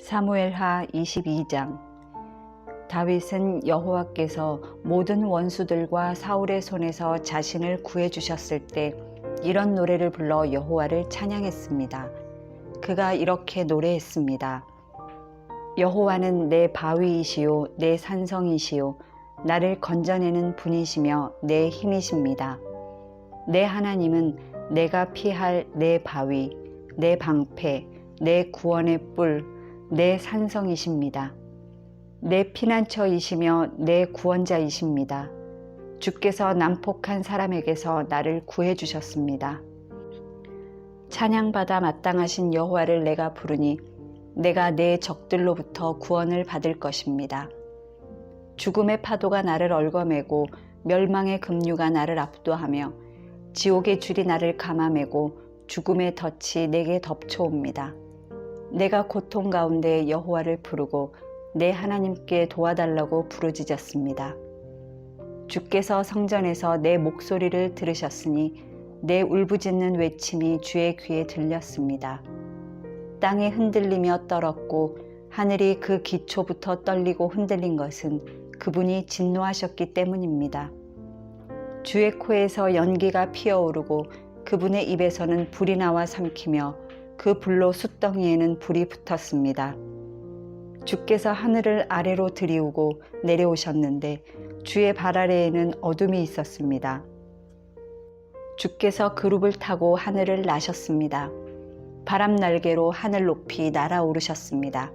사무엘하 22장. 다윗은 여호와께서 모든 원수들과 사울의 손에서 자신을 구해 주셨을 때 이런 노래를 불러 여호와를 찬양했습니다. 그가 이렇게 노래했습니다. 여호와는 내 바위이시요 내 산성이시요 나를 건져내는 분이시며 내 힘이십니다. 내 하나님은 내가 피할 내 바위, 내 방패, 내 구원의 뿔, 내 산성이십니다. 내 피난처이시며 내 구원자이십니다. 주께서 난폭한 사람에게서 나를 구해 주셨습니다. 찬양받아 마땅하신 여호와를 내가 부르니 내가 내 적들로부터 구원을 받을 것입니다. 죽음의 파도가 나를 얽어매고 멸망의 급류가 나를 압도하며 지옥의 줄이 나를 감아매고 죽음의 덫이 내게 덮쳐옵니다. 내가 고통 가운데 여호와를 부르고 내 하나님께 도와달라고 부르짖었습니다. 주께서 성전에서 내 목소리를 들으셨으니 내 울부짖는 외침이 주의 귀에 들렸습니다. 땅이 흔들리며 떨었고 하늘이 그 기초부터 떨리고 흔들린 것은 그분이 진노하셨기 때문입니다. 주의 코에서 연기가 피어오르고 그분의 입에서는 불이 나와 삼키며 그 불로 숯덩이에는 불이 붙었습니다. 주께서 하늘을 아래로 들이우고 내려오셨는데 주의 발 아래에는 어둠이 있었습니다. 주께서 그룹을 타고 하늘을 나셨습니다. 바람 날개로 하늘 높이 날아오르셨습니다.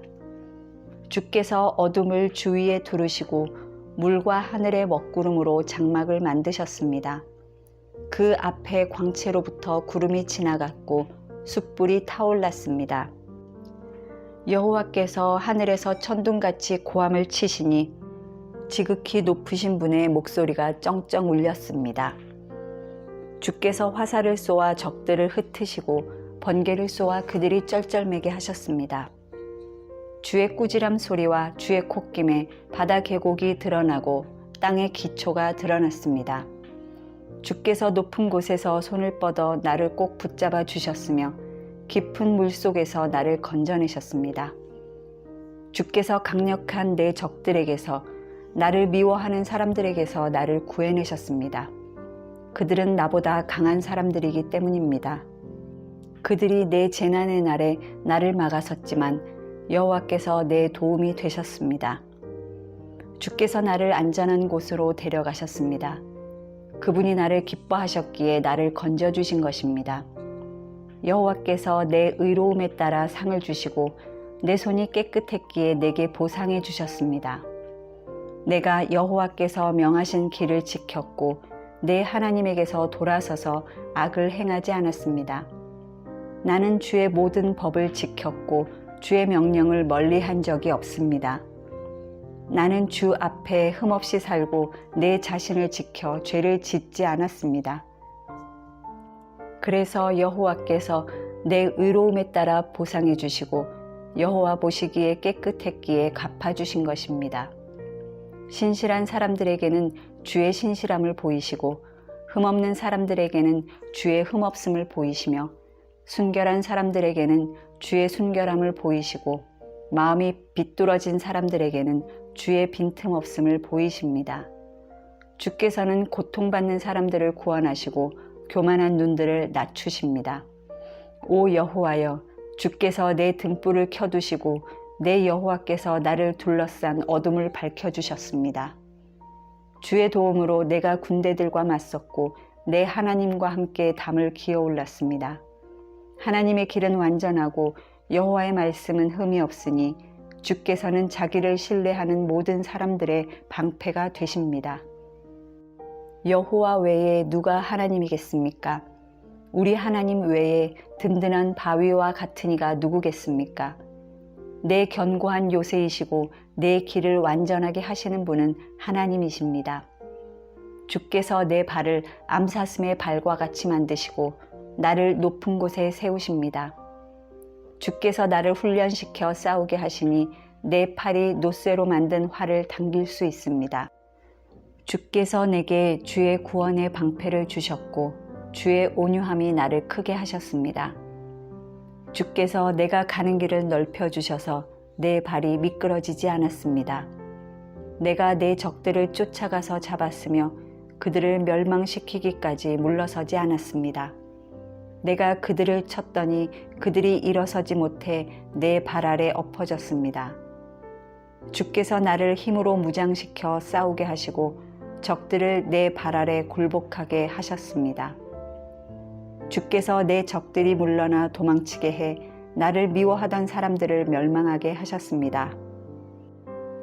주께서 어둠을 주위에 두르시고 물과 하늘의 먹구름으로 장막을 만드셨습니다. 그 앞에 광채로부터 구름이 지나갔고 숯불이 타올랐습니다. 여호와께서 하늘에서 천둥같이 고함을 치시니 지극히 높으신 분의 목소리가 쩡쩡 울렸습니다. 주께서 화살을 쏘아 적들을 흩으시고 번개를 쏘아 그들이 쩔쩔매게 하셨습니다. 주의 꾸지람 소리와 주의 콧김에 바다 계곡이 드러나고 땅의 기초가 드러났습니다. 주께서 높은 곳에서 손을 뻗어 나를 꼭 붙잡아 주셨으며 깊은 물속에서 나를 건져내셨습니다. 주께서 강력한 내 적들에게서 나를 미워하는 사람들에게서 나를 구해내셨습니다. 그들은 나보다 강한 사람들이기 때문입니다. 그들이 내 재난의 날에 나를 막아섰지만 여호와께서 내 도움이 되셨습니다. 주께서 나를 안전한 곳으로 데려가셨습니다. 그분이 나를 기뻐하셨기에 나를 건져주신 것입니다. 여호와께서 내 의로움에 따라 상을 주시고 내 손이 깨끗했기에 내게 보상해 주셨습니다. 내가 여호와께서 명하신 길을 지켰고 내 하나님에게서 돌아서서 악을 행하지 않았습니다. 나는 주의 모든 법을 지켰고 주의 명령을 멀리한 적이 없습니다. 나는 주 앞에 흠없이 살고 내 자신을 지켜 죄를 짓지 않았습니다. 그래서 여호와께서 내 의로움에 따라 보상해 주시고 여호와 보시기에 깨끗했기에 갚아주신 것입니다. 신실한 사람들에게는 주의 신실함을 보이시고 흠없는 사람들에게는 주의 흠없음을 보이시며 순결한 사람들에게는 주의 순결함을 보이시고 마음이 비뚤어진 사람들에게는 주의 빈틈없음을 보이십니다. 주께서는 고통받는 사람들을 구원하시고 교만한 눈들을 낮추십니다. 오 여호와여, 주께서 내 등불을 켜두시고 내 여호와께서 나를 둘러싼 어둠을 밝혀주셨습니다. 주의 도움으로 내가 군대들과 맞섰고 내 하나님과 함께 담을 기어올랐습니다. 하나님의 길은 완전하고 여호와의 말씀은 흠이 없으니 주께서는 자기를 신뢰하는 모든 사람들의 방패가 되십니다. 여호와 외에 누가 하나님이겠습니까? 우리 하나님 외에 든든한 바위와 같은 이가 누구겠습니까? 내 견고한 요새이시고 내 길을 완전하게 하시는 분은 하나님이십니다. 주께서 내 발을 암사슴의 발과 같이 만드시고 나를 높은 곳에 세우십니다. 주께서 나를 훈련시켜 싸우게 하시니 내 팔이 노쇠로 만든 활을 당길 수 있습니다. 주께서 내게 주의 구원의 방패를 주셨고 주의 온유함이 나를 크게 하셨습니다. 주께서 내가 가는 길을 넓혀 주셔서 내 발이 미끄러지지 않았습니다. 내가 내 적들을 쫓아가서 잡았으며 그들을 멸망시키기까지 물러서지 않았습니다. 내가 그들을 쳤더니 그들이 일어서지 못해 내 발 아래 엎어졌습니다. 주께서 나를 힘으로 무장시켜 싸우게 하시고 적들을 내 발 아래 굴복하게 하셨습니다. 주께서 내 적들이 물러나 도망치게 해 나를 미워하던 사람들을 멸망하게 하셨습니다.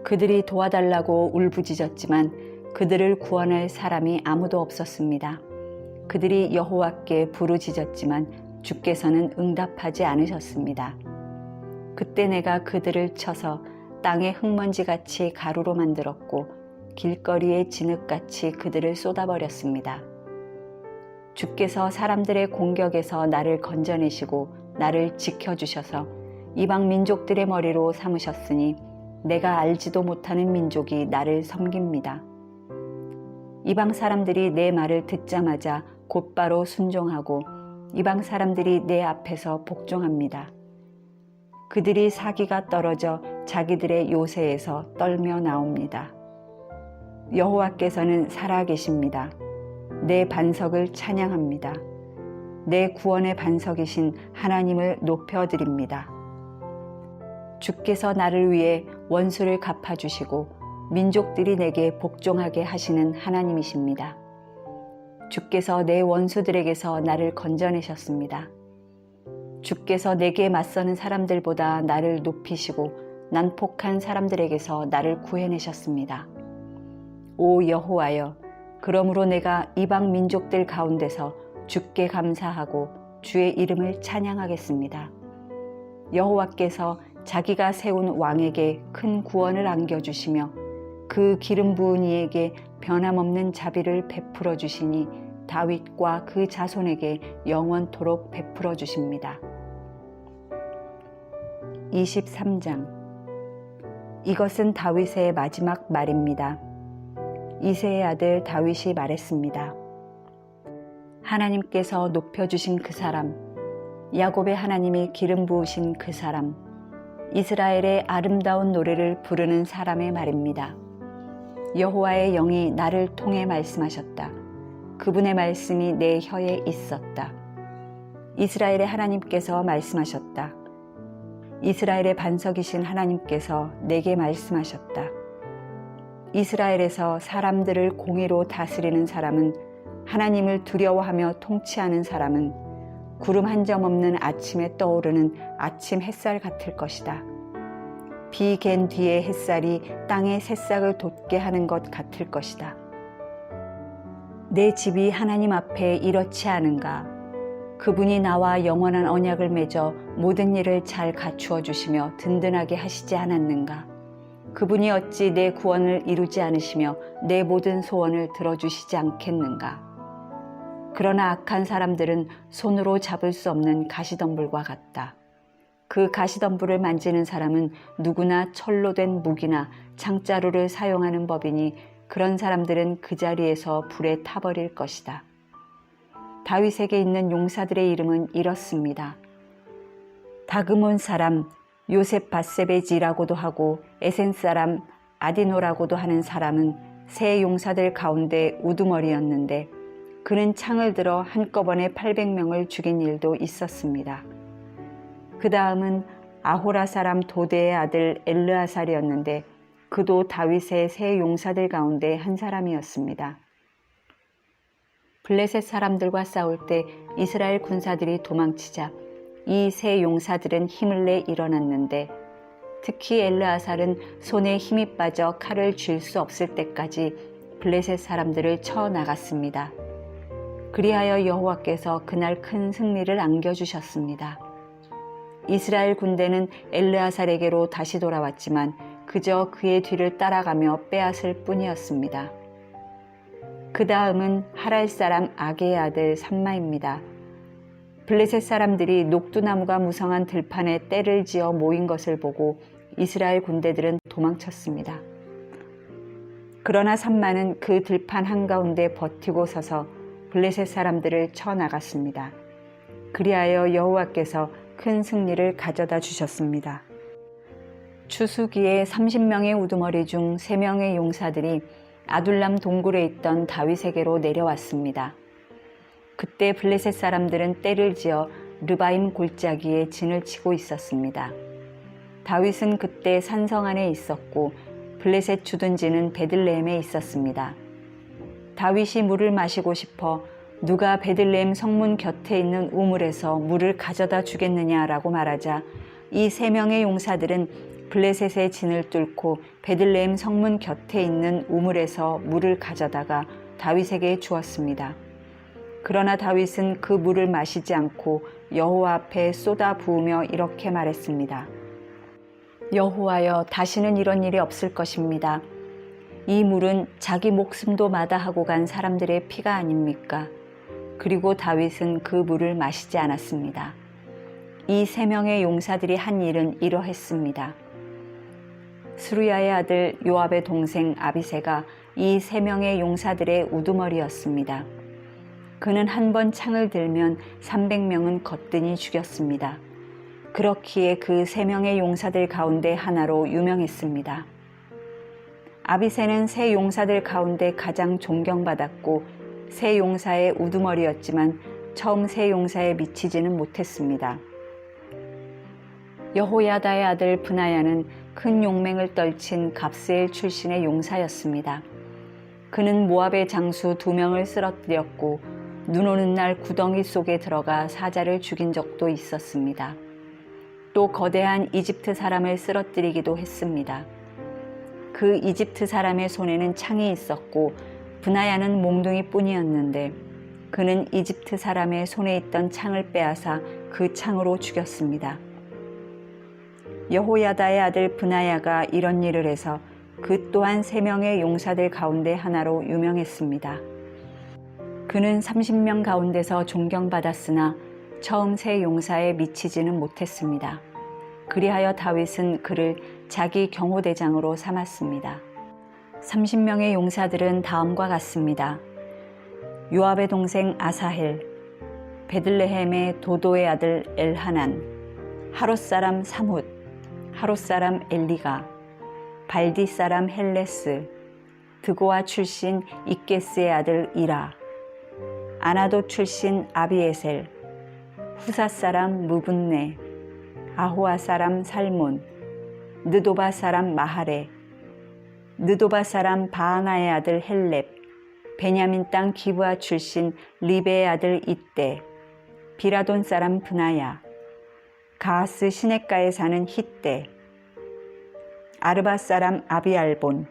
그들이 도와달라고 울부짖었지만 그들을 구원할 사람이 아무도 없었습니다. 그들이 여호와께 부르짖었지만 주께서는 응답하지 않으셨습니다. 그때 내가 그들을 쳐서 땅의 흙먼지같이 가루로 만들었고 길거리의 진흙같이 그들을 쏟아버렸습니다. 주께서 사람들의 공격에서 나를 건져내시고 나를 지켜주셔서 이방 민족들의 머리로 삼으셨으니 내가 알지도 못하는 민족이 나를 섬깁니다. 이방 사람들이 내 말을 듣자마자 곧바로 순종하고 이방 사람들이 내 앞에서 복종합니다. 그들이 사기가 떨어져 자기들의 요새에서 떨며 나옵니다. 여호와께서는 살아계십니다. 내 반석을 찬양합니다. 내 구원의 반석이신 하나님을 높여드립니다. 주께서 나를 위해 원수를 갚아주시고 민족들이 내게 복종하게 하시는 하나님이십니다. 주께서 내 원수들에게서 나를 건져내셨습니다. 주께서 내게 맞서는 사람들보다 나를 높이시고 난폭한 사람들에게서 나를 구해내셨습니다. 오 여호와여, 그러므로 내가 이방 민족들 가운데서 주께 감사하고 주의 이름을 찬양하겠습니다. 여호와께서 자기가 세운 왕에게 큰 구원을 안겨주시며 그 기름 부은 이에게 변함없는 자비를 베풀어 주시니 다윗과 그 자손에게 영원토록 베풀어 주십니다. 23장. 이것은 다윗의 마지막 말입니다. 이새의 아들 다윗이 말했습니다. 하나님께서 높여주신 그 사람, 야곱의 하나님이 기름 부으신 그 사람, 이스라엘의 아름다운 노래를 부르는 사람의 말입니다. 여호와의 영이 나를 통해 말씀하셨다. 그분의 말씀이 내 혀에 있었다. 이스라엘의 하나님께서 말씀하셨다. 이스라엘의 반석이신 하나님께서 내게 말씀하셨다. 이스라엘에서 사람들을 공의로 다스리는 사람은, 하나님을 두려워하며 통치하는 사람은 구름 한 점 없는 아침에 떠오르는 아침 햇살 같을 것이다. 비 갠 뒤에 햇살이 땅의 새싹을 돋게 하는 것 같을 것이다. 내 집이 하나님 앞에 이렇지 않은가? 그분이 나와 영원한 언약을 맺어 모든 일을 잘 갖추어 주시며 든든하게 하시지 않았는가? 그분이 어찌 내 구원을 이루지 않으시며 내 모든 소원을 들어주시지 않겠는가? 그러나 악한 사람들은 손으로 잡을 수 없는 가시덤불과 같다. 그 가시덤불을 만지는 사람은 누구나 철로 된 무기나 창자루를 사용하는 법이니 그런 사람들은 그 자리에서 불에 타버릴 것이다. 다윗에게 있는 용사들의 이름은 이렇습니다. 다그몬 사람 요셉 바세베지라고도 하고 에센 사람 아디노라고도 하는 사람은 세 용사들 가운데 우두머리였는데 그는 창을 들어 한꺼번에 800명을 죽인 일도 있었습니다. 그 다음은 아호라 사람 도대의 아들 엘르아살이었는데 그도 다윗의 세 용사들 가운데 한 사람이었습니다. 블레셋 사람들과 싸울 때 이스라엘 군사들이 도망치자 이 세 용사들은 힘을 내 일어났는데 특히 엘르아살은 손에 힘이 빠져 칼을 쥘 수 없을 때까지 블레셋 사람들을 쳐 나갔습니다. 그리하여 여호와께서 그날 큰 승리를 안겨주셨습니다. 이스라엘 군대는 엘르아살에게로 다시 돌아왔지만 그저 그의 뒤를 따라가며 빼앗을 뿐이었습니다. 그 다음은 하랄 사람 아게의 아들 삼마입니다. 블레셋 사람들이 녹두나무가 무성한 들판에 떼를 지어 모인 것을 보고 이스라엘 군대들은 도망쳤습니다. 그러나 삼마는 그 들판 한가운데 버티고 서서 블레셋 사람들을 쳐 나갔습니다. 그리하여 여호와께서 큰 승리를 가져다 주셨습니다. 추수기에 30명의 우두머리 중 3명의 용사들이 아둘람 동굴에 있던 다윗에게로 내려왔습니다. 그때 블레셋 사람들은 떼를 지어 르바임 골짜기에 진을 치고 있었습니다. 다윗은 그때 산성 안에 있었고 블레셋 주둔지는 베들레헴에 있었습니다. 다윗이 물을 마시고 싶어 누가 베들레헴 성문 곁에 있는 우물에서 물을 가져다 주겠느냐라고 말하자 이 3명의 용사들은 블레셋의 진을 뚫고 베들레헴 성문 곁에 있는 우물에서 물을 가져다가 다윗에게 주었습니다. 그러나 다윗은 그 물을 마시지 않고 여호와 앞에 쏟아 부으며 이렇게 말했습니다. 여호와여, 다시는 이런 일이 없을 것입니다. 이 물은 자기 목숨도 마다하고 간 사람들의 피가 아닙니까? 그리고 다윗은 그 물을 마시지 않았습니다. 이 3명의 용사들이 한 일은 이러했습니다. 스루야의 아들 요압의 동생 아비새가 이 3명의 용사들의 우두머리였습니다. 그는 한 번 창을 들면 300명은 거뜬히 죽였습니다. 그렇기에 그 3명의 용사들 가운데 하나로 유명했습니다. 아비새는 세 용사들 가운데 가장 존경받았고 세 용사의 우두머리였지만 처음 세 용사에 미치지는 못했습니다. 여호야다의 아들 브나야는 큰 용맹을 떨친 갑스엘 출신의 용사였습니다. 그는 모압의 장수 2명을 쓰러뜨렸고 눈 오는 날 구덩이 속에 들어가 사자를 죽인 적도 있었습니다. 또 거대한 이집트 사람을 쓰러뜨리기도 했습니다. 그 이집트 사람의 손에는 창이 있었고 브나야는 몽둥이뿐이었는데 그는 이집트 사람의 손에 있던 창을 빼앗아 그 창으로 죽였습니다. 여호야다의 아들 브나야가 이런 일을 해서 그 또한 3명의 용사들 가운데 하나로 유명했습니다. 그는 30명 가운데서 존경받았으나 처음 세 용사에 미치지는 못했습니다. 그리하여 다윗은 그를 자기 경호대장으로 삼았습니다. 30명의 용사들은 다음과 같습니다. 요압의 동생 아사헬, 베들레헴의 도도의 아들 엘하난, 하롯 사람 사뭇, 하롯 사람 엘리가, 발디 사람 헬레스, 드고아 출신 이게스의 아들 이라, 아나도 출신 아비에셀, 후사 사람 무분네, 아호아 사람 살몬, 느도바 사람 마하레, 느도바 사람 바하나의 아들 헬렙, 베냐민 땅 기브아 출신 리베의 아들 이떼, 비라돈 사람 브나야, 가하스 시냇가에 사는 히떼, 아르바 사람 아비알본,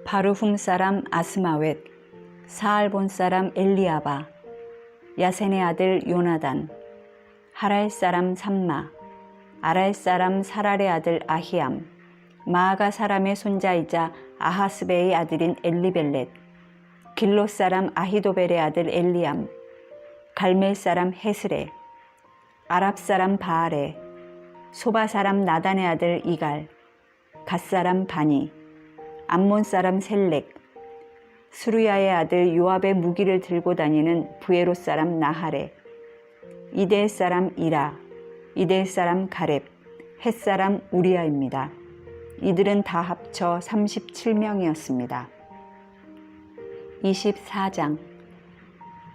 바르훔 사람 아스마웻, 사알본 사람 엘리아바, 야센의 아들 요나단, 하랄 사람 삼마, 아랄 사람 사랄의 아들 아히암, 마아가 사람의 손자이자 아하스베의 아들인 엘리벨렛, 길롯 사람 아히도벨의 아들 엘리암, 갈멜 사람 헤스레, 아랍 사람 바알레, 소바 사람 나단의 아들 이갈, 갓 사람 바니, 암몬 사람 셀렉, 스루야의 아들 요압의 무기를 들고 다니는 부에롯 사람 나하레, 이데의 사람 이라, 이데의 사람 가렙, 헷 사람 우리아입니다. 이들은 다 합쳐 37명이었습니다. 24장.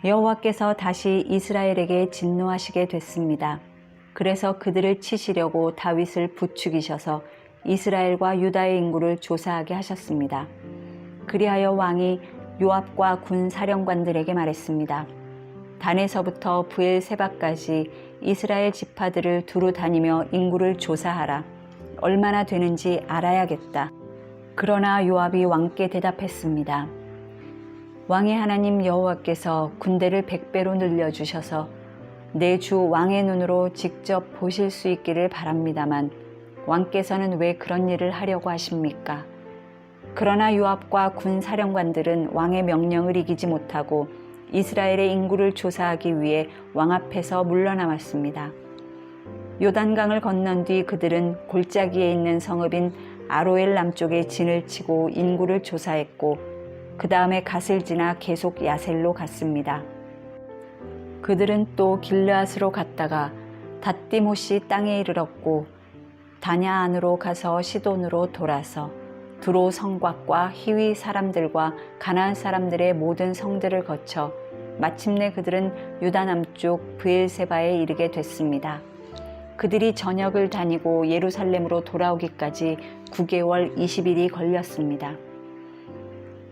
여호와께서 다시 이스라엘에게 진노하시게 됐습니다. 그래서 그들을 치시려고 다윗을 부추기셔서 이스라엘과 유다의 인구를 조사하게 하셨습니다. 그리하여 왕이 요압과 군 사령관들에게 말했습니다. 단에서부터 브엘세바까지 이스라엘 지파들을 두루 다니며 인구를 조사하라. 얼마나 되는지 알아야겠다. 그러나 요압이 왕께 대답했습니다. 왕의 하나님 여호와께서 군대를 100배로 늘려주셔서 내 주 왕의 눈으로 직접 보실 수 있기를 바랍니다만 왕께서는 왜 그런 일을 하려고 하십니까? 그러나 요압과 군 사령관들은 왕의 명령을 이기지 못하고 이스라엘의 인구를 조사하기 위해 왕 앞에서 물러나왔습니다. 요단강을 건넌 뒤 그들은 골짜기에 있는 성읍인 아로엘 남쪽에 진을 치고 인구를 조사했고 그 다음에 갓을 지나 계속 야셀로 갔습니다. 그들은 또 길르앗으로 갔다가 닷디모시 땅에 이르렀고 다냐 안으로 가서 시돈으로 돌아서 두로 성곽과 히위 사람들과 가나안 사람들의 모든 성들을 거쳐 마침내 그들은 유다 남쪽 브엘세바에 이르게 됐습니다. 그들이 전역을 다니고 예루살렘으로 돌아오기까지 9개월 20일이 걸렸습니다.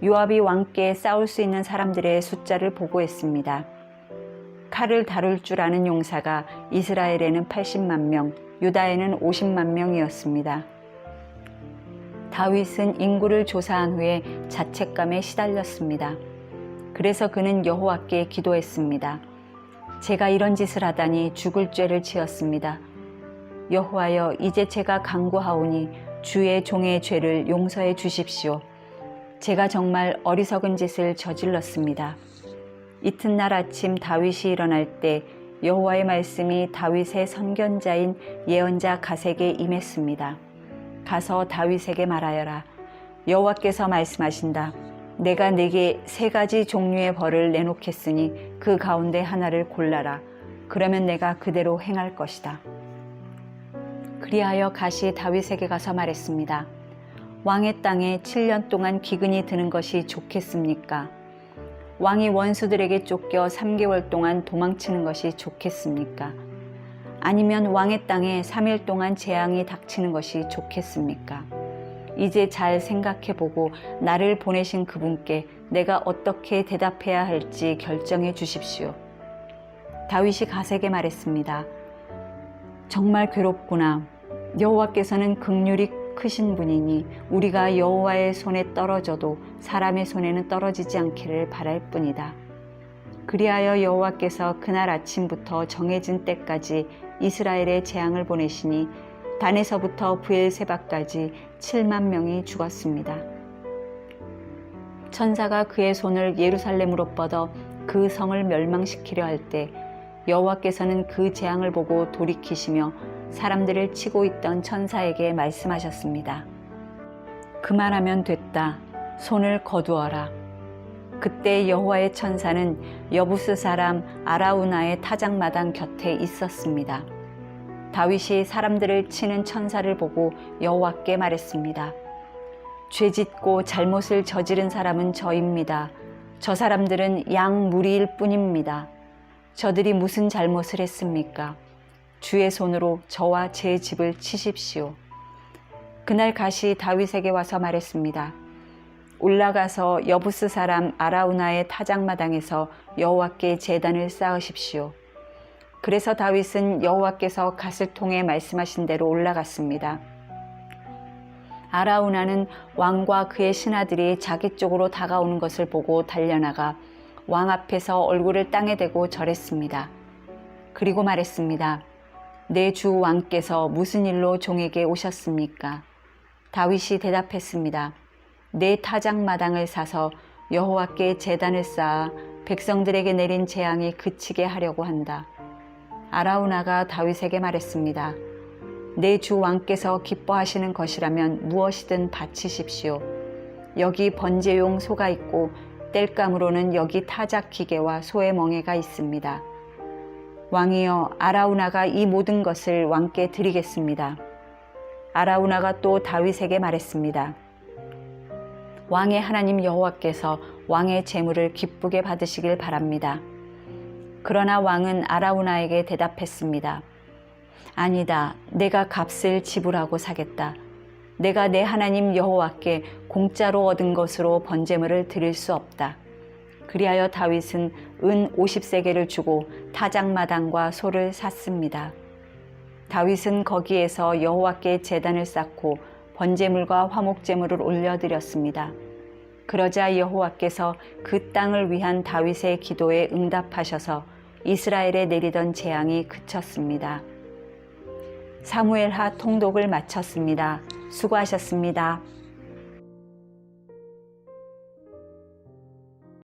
요압이 왕께 싸울 수 있는 사람들의 숫자를 보고했습니다. 칼을 다룰 줄 아는 용사가 이스라엘에는 80만 명, 유다에는 50만 명이었습니다. 다윗은 인구를 조사한 후에 자책감에 시달렸습니다. 그래서 그는 여호와께 기도했습니다. 제가 이런 짓을 하다니 죽을 죄를 지었습니다. 여호와여, 이제 제가 간구하오니 주의 종의 죄를 용서해 주십시오. 제가 정말 어리석은 짓을 저질렀습니다. 이튿날 아침 다윗이 일어날 때 여호와의 말씀이 다윗의 선견자인 예언자 갓에게 임했습니다. 가서 다윗에게 말하여라. 여호와께서 말씀하신다. 내가 네게 3가지 종류의 벌을 내놓겠으니 그 가운데 하나를 골라라. 그러면 내가 그대로 행할 것이다. 그리하여 갓이 다윗에게 가서 말했습니다. 왕의 땅에 7년 동안 기근이 드는 것이 좋겠습니까? 왕이 원수들에게 쫓겨 3개월 동안 도망치는 것이 좋겠습니까? 아니면 왕의 땅에 3일 동안 재앙이 닥치는 것이 좋겠습니까? 이제 잘 생각해보고 나를 보내신 그분께 내가 어떻게 대답해야 할지 결정해 주십시오. 다윗이 갓에게 말했습니다. 정말 괴롭구나. 여호와께서는 긍휼이 크신 분이니 우리가 여호와의 손에 떨어져도 사람의 손에는 떨어지지 않기를 바랄 뿐이다. 그리하여 여호와께서 그날 아침부터 정해진 때까지 이스라엘에 재앙을 보내시니 단에서부터 브엘세바까지 7만 명이 죽었습니다. 천사가 그의 손을 예루살렘으로 뻗어 그 성을 멸망시키려 할 때 여호와께서는 그 재앙을 보고 돌이키시며 사람들을 치고 있던 천사에게 말씀하셨습니다. 그만하면 됐다. 손을 거두어라. 그때 여호와의 천사는 여부스 사람 아라우나의 타작마당 곁에 있었습니다. 다윗이 사람들을 치는 천사를 보고 여호와께 말했습니다. 죄짓고 잘못을 저지른 사람은 저입니다. 저 사람들은 양 무리일 뿐입니다. 저들이 무슨 잘못을 했습니까? 주의 손으로 저와 제 집을 치십시오. 그날 갓이 다윗에게 와서 말했습니다. 올라가서 여부스 사람 아라우나의 타작마당에서 여호와께 제단을 쌓으십시오. 그래서 다윗은 여호와께서 갓을 통해 말씀하신 대로 올라갔습니다. 아라우나는 왕과 그의 신하들이 자기 쪽으로 다가오는 것을 보고 달려나가 왕 앞에서 얼굴을 땅에 대고 절했습니다. 그리고 말했습니다. 내 주 왕께서 무슨 일로 종에게 오셨습니까? 다윗이 대답했습니다. 내 타작마당을 사서 여호와께 제단을 쌓아 백성들에게 내린 재앙이 그치게 하려고 한다. 아라우나가 다윗에게 말했습니다. 내 주 왕께서 기뻐하시는 것이라면 무엇이든 바치십시오. 여기 번제용 소가 있고 땔감으로는 여기 타작 기계와 소의 멍에가 있습니다. 왕이여, 아라우나가 이 모든 것을 왕께 드리겠습니다. 아라우나가 또 다윗에게 말했습니다. 왕의 하나님 여호와께서 왕의 재물을 기쁘게 받으시길 바랍니다. 그러나 왕은 아라우나에게 대답했습니다. 아니다. 내가 값을 지불하고 사겠다. 내가 내 하나님 여호와께 공짜로 얻은 것으로 번제물을 드릴 수 없다. 그리하여 다윗은 은 50세겔을 주고 타작마당과 소를 샀습니다. 다윗은 거기에서 여호와께 제단을 쌓고 번제물과 화목제물을 올려드렸습니다. 그러자 여호와께서 그 땅을 위한 다윗의 기도에 응답하셔서 이스라엘에 내리던 재앙이 그쳤습니다. 사무엘하 통독을 마쳤습니다. 수고하셨습니다.